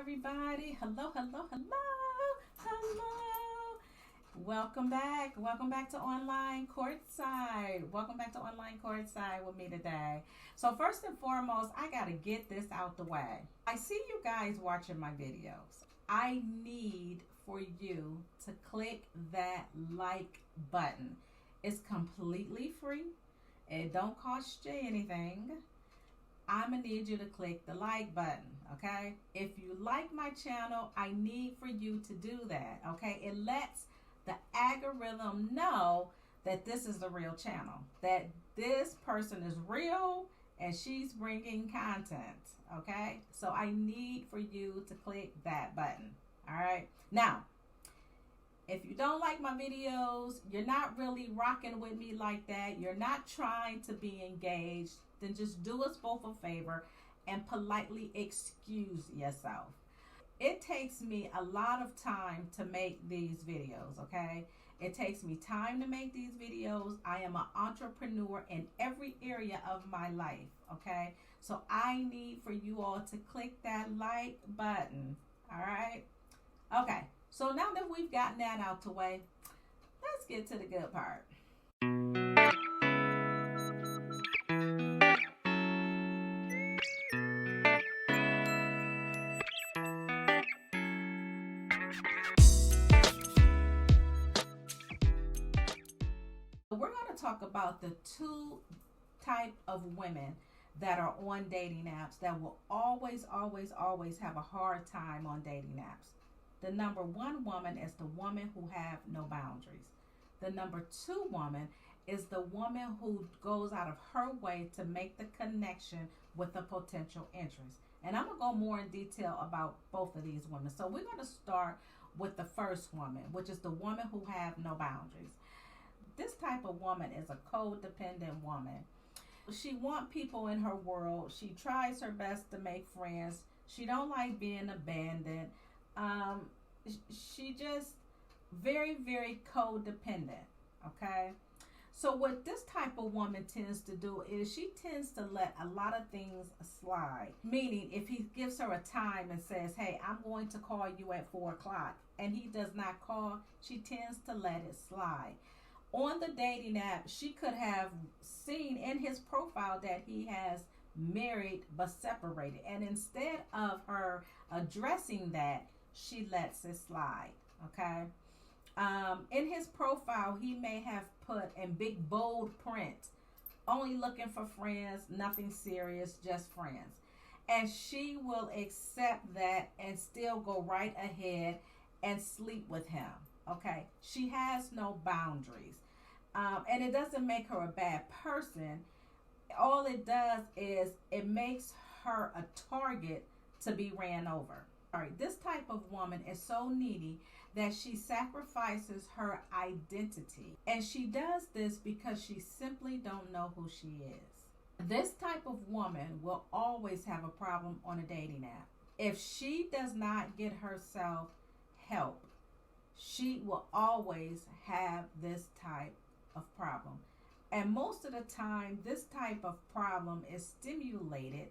everybody. Hello, hello, hello, hello. Welcome back. Welcome back to Online Courtside. Welcome back to Online Courtside with me today. So first and foremost, I got to get this out the way. I see you guys watching my videos. I need for you to click that like button. It's completely free. It don't cost you anything. I'm gonna need you to click the like button, okay? If you like my channel, I need for you to do that, okay? It lets the algorithm know that this is the real channel, that this person is real and she's bringing content, okay? So I need for you to click that button, all right? Now, if you don't like my videos, you're not really rocking with me like that, you're not trying to be engaged, then just do us both a favor and politely excuse yourself. It takes me a lot of time to make these videos, okay? It takes me time to make these videos. I am an entrepreneur in every area of my life, okay? So I need for you all to click that like button, all right? Okay, so now that we've gotten that out the way, let's get to the good part. We're going to talk about the two type of women that are on dating apps that will always have a hard time on dating apps. The number one woman is the woman who have no boundaries. The number two woman is the woman who goes out of her way to make the connection with a potential interest. And I'm going to go more in detail about both of these women. So we're going to start with the first woman, which is the woman who have no boundaries. This type of woman is a codependent woman. She wants people in her world. She tries her best to make friends. She don't like being abandoned. She just very codependent, okay? So what this type of woman tends to do is she tends to let a lot of things slide. Meaning if he gives her a time and says, hey, I'm going to call you at 4 o'clock, and he does not call, she tends to let it slide. On the dating app, she could have seen in his profile that he has married but separated. And instead of her addressing that, she lets it slide, okay? In his profile, he may have put in big bold print, only looking for friends, nothing serious, just friends. And she will accept that and still go right ahead and sleep with him, okay? She has no boundaries. And it doesn't make her a bad person. All it does is it makes her a target to be ran over. All right, this type of woman is so needy that she sacrifices her identity. And she does this because she simply don't know who she is. This type of woman will always have a problem on a dating app. If she does not get herself help, she will always have this type of problem. And most of the time, this type of problem is stimulated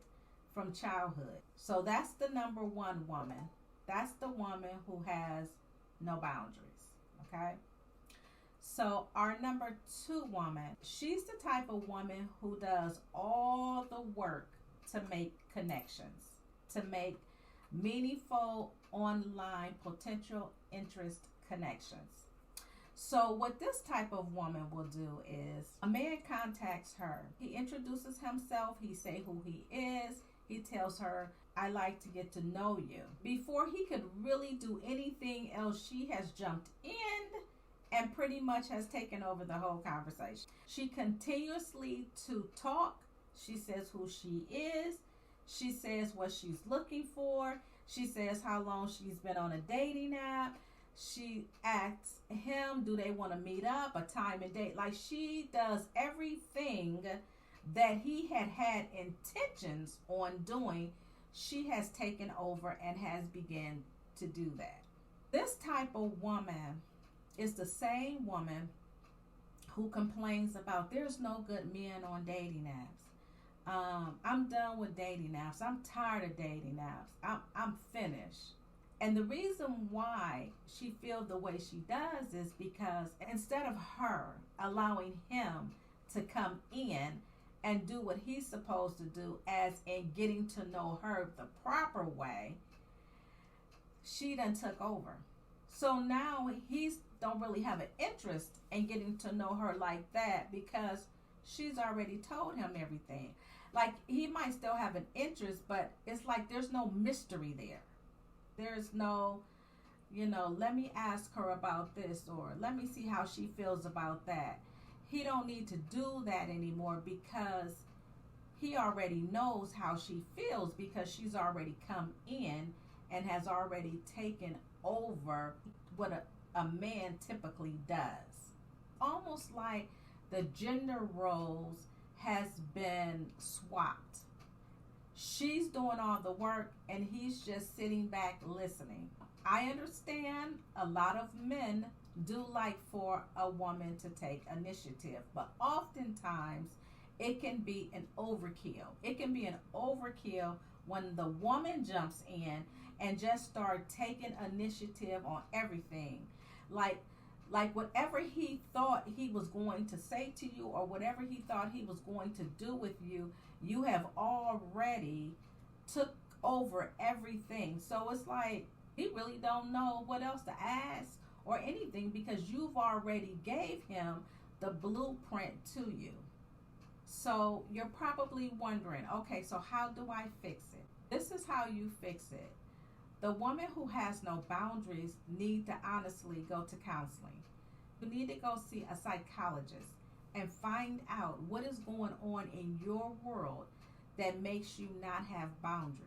from childhood. So that's the number one woman. That's the woman who has no boundaries, okay? So our number two woman, she's the type of woman who does all the work to make connections, to make meaningful online potential interest connections. So what this type of woman will do is a man contacts her. He introduces himself. He say who he is. He tells her, I like to get to know you. Before he could really do anything else, she has jumped in and pretty much has taken over the whole conversation. She continuously to talk. She says who she is. She says what she's looking for. She says how long she's been on a dating app. She asks him, do they want to meet up, a time and date? Like, she does everything that he had intentions on doing. She has taken over and has begun to do that. This type of woman is the same woman who complains about there's no good men on dating apps. I'm done with dating apps. I'm tired of dating apps. I'm finished. And the reason why she feels the way she does is because instead of her allowing him to come in and do what he's supposed to do, as in getting to know her the proper way, she done took over. So now he's don't really have an interest in getting to know her like that because she's already told him everything. Like, he might still have an interest, but it's like there's no mystery there. There's no, let me ask her about this, or let me see how she feels about that. He don't need to do that anymore because he already knows how she feels, because she's already come in and has already taken over what a man typically does. Almost like the gender roles has been swapped. She's doing all the work and he's just sitting back listening. I understand a lot of men do like for a woman to take initiative, but oftentimes it can be an overkill. It can be an overkill when the woman jumps in and just start taking initiative on everything. Like whatever he thought he was going to say to you, or whatever he thought he was going to do with you, you have already took over everything. So it's like he really don't know what else to ask or anything, because you've already gave him the blueprint to you. So you're probably wondering, okay, so how do I fix it? This is how you fix it. The woman who has no boundaries need to honestly go to counseling. You need to go see a psychologist and find out what is going on in your world that makes you not have boundaries.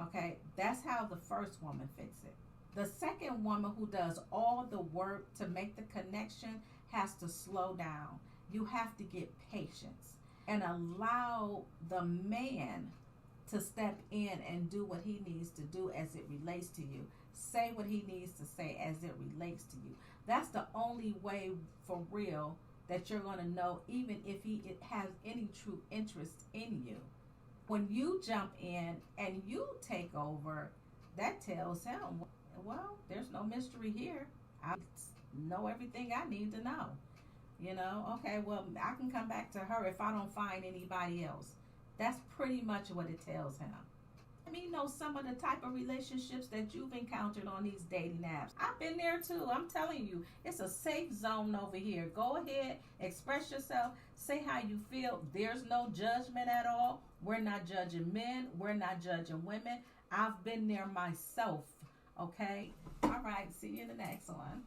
Okay, that's how the first woman fixes it. The second woman, who does all the work to make the connection, has to slow down. You have to get patience and allow the man to step in and do what he needs to do as it relates to you. Say what he needs to say as it relates to you. That's the only way for real that you're going to know, even if he has any true interest in you. When you jump in and you take over, that tells him, well, there's no mystery here. I know everything I need to know. Okay, well, I can come back to her if I don't find anybody else. That's pretty much what it tells him. Let me know some of the type of relationships that you've encountered on these dating apps. I've been there too. I'm telling you, it's a safe zone over here. Go ahead, express yourself, say how you feel. There's no judgment at all. We're not judging men. We're not judging women. I've been there myself. Okay? All right. See you in the next one.